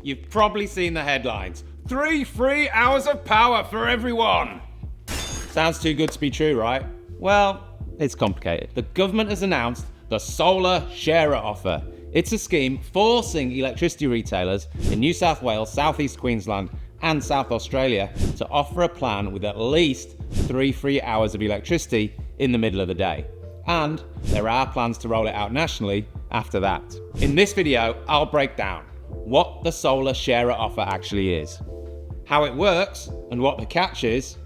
You've probably seen the headlines. 3 free hours of power for everyone. Sounds too good to be true, right? Well, it's complicated. The government has announced the Solar Sharer Offer. It's a scheme forcing electricity retailers in New South Wales, South East Queensland and South Australia to offer a plan with at least 3 free hours of electricity in the middle of the day. And there are plans to roll it out nationally after that. In this video, I'll break down what the Solar Sharer Offer actually is, how it works and what the catch is,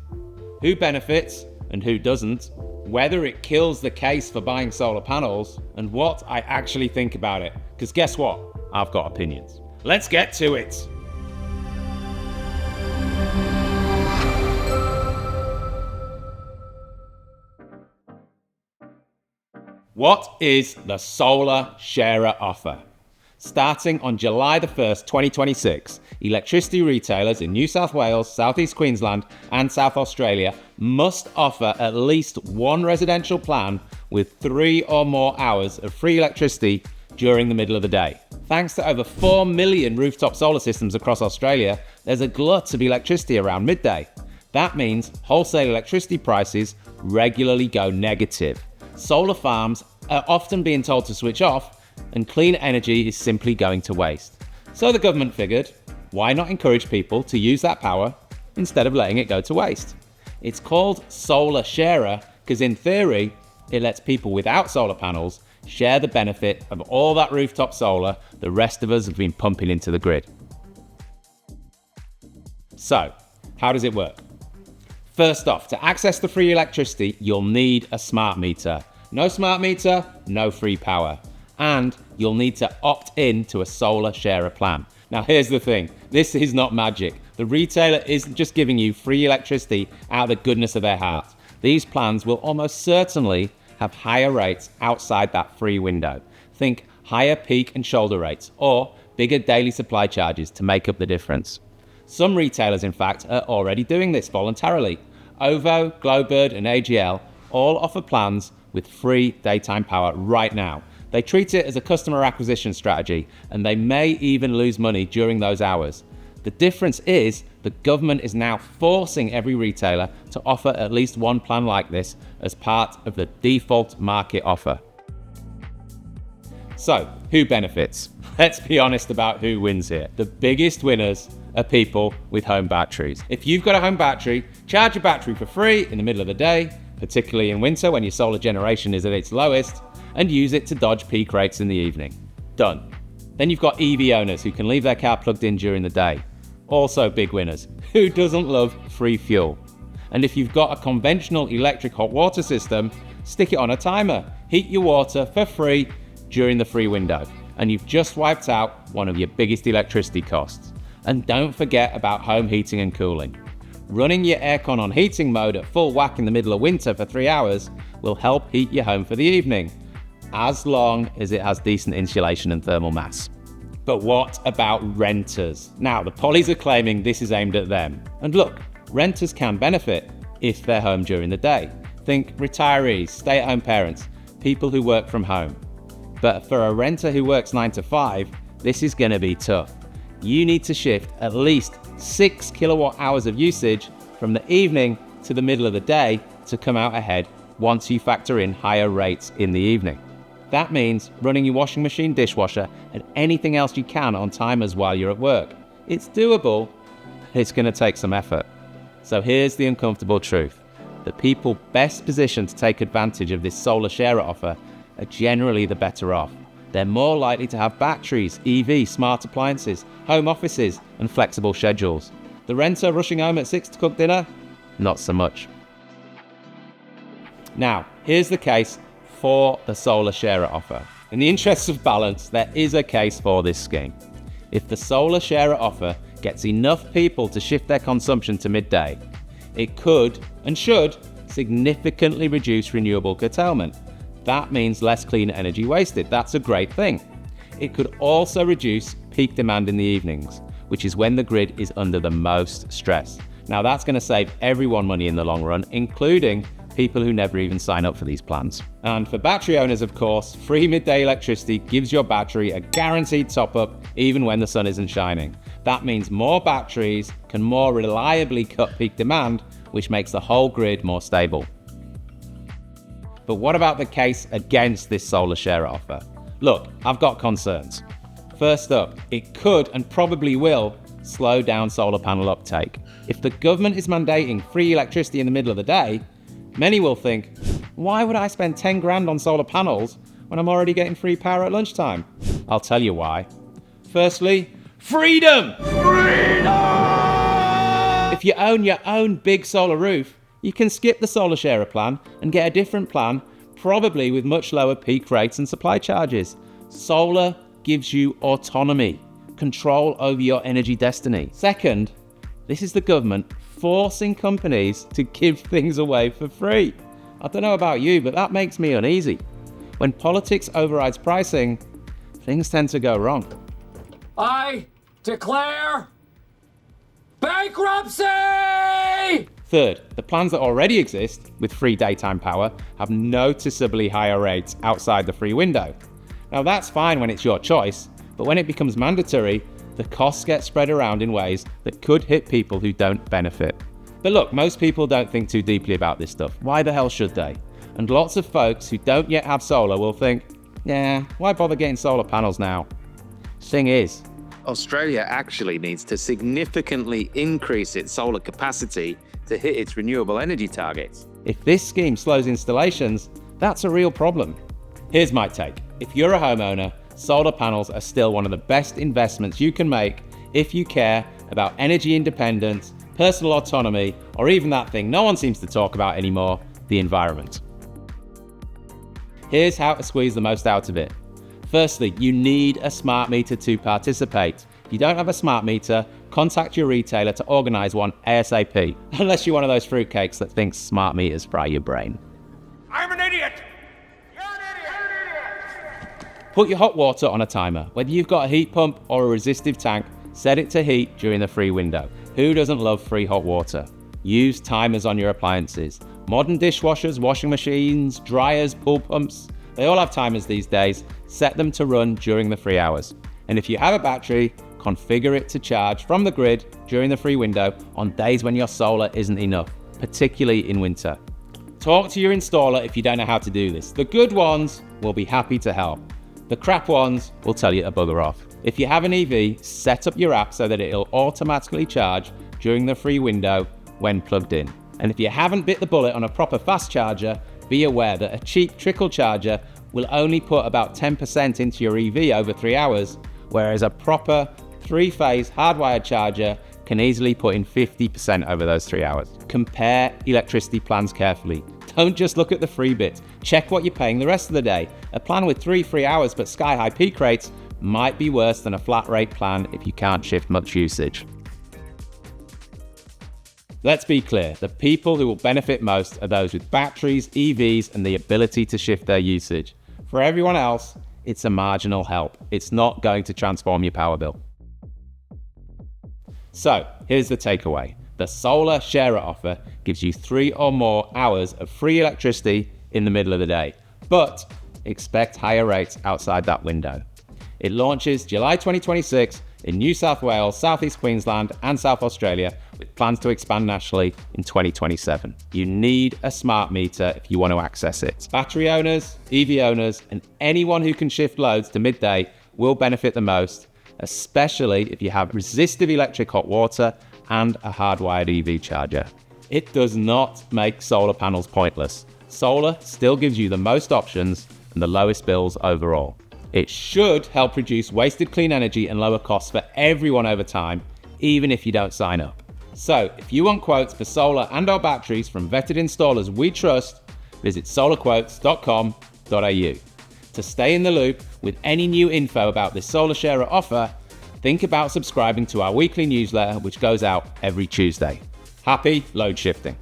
who benefits and who doesn't, whether it kills the case for buying solar panels, and what I actually think about it. Because guess what? I've got opinions. Let's get to it. What is the Solar Sharer Offer? Starting on July the 1st, 2026, electricity retailers in New South Wales, South East Queensland and South Australia must offer at least one residential plan with 3 or more hours of free electricity during the middle of the day. Thanks to over 4 million rooftop solar systems across Australia, there's a glut of electricity around midday. That means wholesale electricity prices regularly go negative. Solar farms are often being told to switch off, and clean energy is simply going to waste. So the government figured, why not encourage people to use that power instead of letting it go to waste? It's called Solar Sharer because in theory, it lets people without solar panels share the benefit of all that rooftop solar the rest of us have been pumping into the grid. So, how does it work? First off, to access the free electricity, you'll need a smart meter. No smart meter, no free power. And you'll need to opt in to a solar sharer plan. Now here's the thing, this is not magic. The retailer isn't just giving you free electricity out of the goodness of their heart. These plans will almost certainly have higher rates outside that free window. Think higher peak and shoulder rates or bigger daily supply charges to make up the difference. Some retailers, in fact, are already doing this voluntarily. OVO, Glowbird and AGL all offer plans with free daytime power right now. They treat it as a customer acquisition strategy, and they may even lose money during those hours. The difference is the government is now forcing every retailer to offer at least one plan like this as part of the default market offer. So, who benefits? Let's be honest about who wins here. The biggest winners are people with home batteries. If you've got a home battery, charge your battery for free in the middle of the day, particularly in winter when your solar generation is at its lowest, and use it to dodge peak rates in the evening. Done. Then you've got EV owners who can leave their car plugged in during the day. Also big winners. Who doesn't love free fuel? And if you've got a conventional electric hot water system, stick it on a timer. Heat your water for free during the free window. And you've just wiped out one of your biggest electricity costs. And don't forget about home heating and cooling. Running your aircon on heating mode at full whack in the middle of winter for 3 hours will help heat your home for the evening, as long as it has decent insulation and thermal mass. But what about renters? Now, the pollies are claiming this is aimed at them. And look, renters can benefit if they're home during the day. Think retirees, stay-at-home parents, people who work from home. But for a renter who works 9 to 5, this is going to be tough. You need to shift at least 6 kilowatt hours of usage from the evening to the middle of the day to come out ahead once you factor in higher rates in the evening. That means running your washing machine, dishwasher, and anything else you can on timers while you're at work. It's doable, but it's going to take some effort. So here's the uncomfortable truth. The people best positioned to take advantage of this solar sharer offer are generally the better off. They're more likely to have batteries, EV, smart appliances, home offices, and flexible schedules. The renter rushing home at 6 to cook dinner? Not so much. Now, here's the case for the solar sharer offer. In the interests of balance, there is a case for this scheme. If the solar sharer offer gets enough people to shift their consumption to midday, it could and should significantly reduce renewable curtailment. That means less clean energy wasted. That's a great thing. It could also reduce peak demand in the evenings, which is when the grid is under the most stress. Now that's going to save everyone money in the long run, including people who never even sign up for these plans. And for battery owners, of course, free midday electricity gives your battery a guaranteed top up even when the sun isn't shining. That means more batteries can more reliably cut peak demand, which makes the whole grid more stable. But what about the case against this solar share offer? Look, I've got concerns. First up, it could and probably will slow down solar panel uptake. If the government is mandating free electricity in the middle of the day, many will think, why would I spend 10 grand on solar panels when I'm already getting free power at lunchtime? I'll tell you why. Firstly, freedom! If you own your own big solar roof, you can skip the solar sharer plan and get a different plan, probably with much lower peak rates and supply charges. Solar gives you autonomy, control over your energy destiny. Second, this is the government forcing companies to give things away for free. I don't know about you, but that makes me uneasy. When politics overrides pricing, things tend to go wrong. I declare bankruptcy! Third, the plans that already exist with free daytime power have noticeably higher rates outside the free window. Now that's fine when it's your choice, but when it becomes mandatory, the costs get spread around in ways that could hit people who don't benefit. But look, most people don't think too deeply about this stuff. Why the hell should they? And lots of folks who don't yet have solar will think, yeah, why bother getting solar panels now? Thing is, Australia actually needs to significantly increase its solar capacity to hit its renewable energy targets. if this scheme slows installations, that's a real problem. Here's my take. If you're a homeowner, solar panels are still one of the best investments you can make if you care about energy independence, personal autonomy, or even that thing no one seems to talk about anymore, the environment. Here's how to squeeze the most out of it. Firstly, you need a smart meter to participate. If you don't have a smart meter, contact your retailer to organise one ASAP, unless you're one of those fruitcakes that thinks smart meters fry your brain. I'm an idiot! You're an idiot! Put your hot water on a timer. Whether you've got a heat pump or a resistive tank, set it to heat during the free window. Who doesn't love free hot water? Use timers on your appliances. Modern dishwashers, washing machines, dryers, pool pumps, they all have timers these days. Set them to run during the free hours. And if you have a battery, configure it to charge from the grid during the free window on days when your solar isn't enough, particularly in winter. Talk to your installer if you don't know how to do this. The good ones will be happy to help. The crap ones will tell you to bugger off. If you have an EV, set up your app so that it'll automatically charge during the free window when plugged in. And if you haven't bit the bullet on a proper fast charger, be aware that a cheap trickle charger will only put about 10% into your EV over 3 hours, whereas a proper 3-phase hardwired charger can easily put in 50% over those 3 hours. Compare electricity plans carefully. Don't just look at the free bit. Check what you're paying the rest of the day. A plan with 3 free hours but sky-high peak rates might be worse than a flat rate plan if you can't shift much usage. Let's be clear, the people who will benefit most are those with batteries, EVs, and the ability to shift their usage. For everyone else, it's a marginal help. It's not going to transform your power bill. So, here's the takeaway. The solar sharer offer gives you 3 or more hours of free electricity in the middle of the day, but expect higher rates outside that window. It launches July 2026 in New South Wales, South East Queensland, and South Australia, with plans to expand nationally in 2027. You need a smart meter if you want to access it. Battery owners, EV owners, and anyone who can shift loads to midday will benefit the most, especially if you have resistive electric hot water and a hardwired EV charger. It does not make solar panels pointless. Solar still gives you the most options and the lowest bills overall. It should help reduce wasted clean energy and lower costs for everyone over time, even if you don't sign up. So, if you want quotes for solar and/or batteries from vetted installers we trust, visit solarquotes.com.au. To stay in the loop with any new info about this solar sharer offer, think about subscribing to our weekly newsletter, which goes out every Tuesday. Happy load shifting.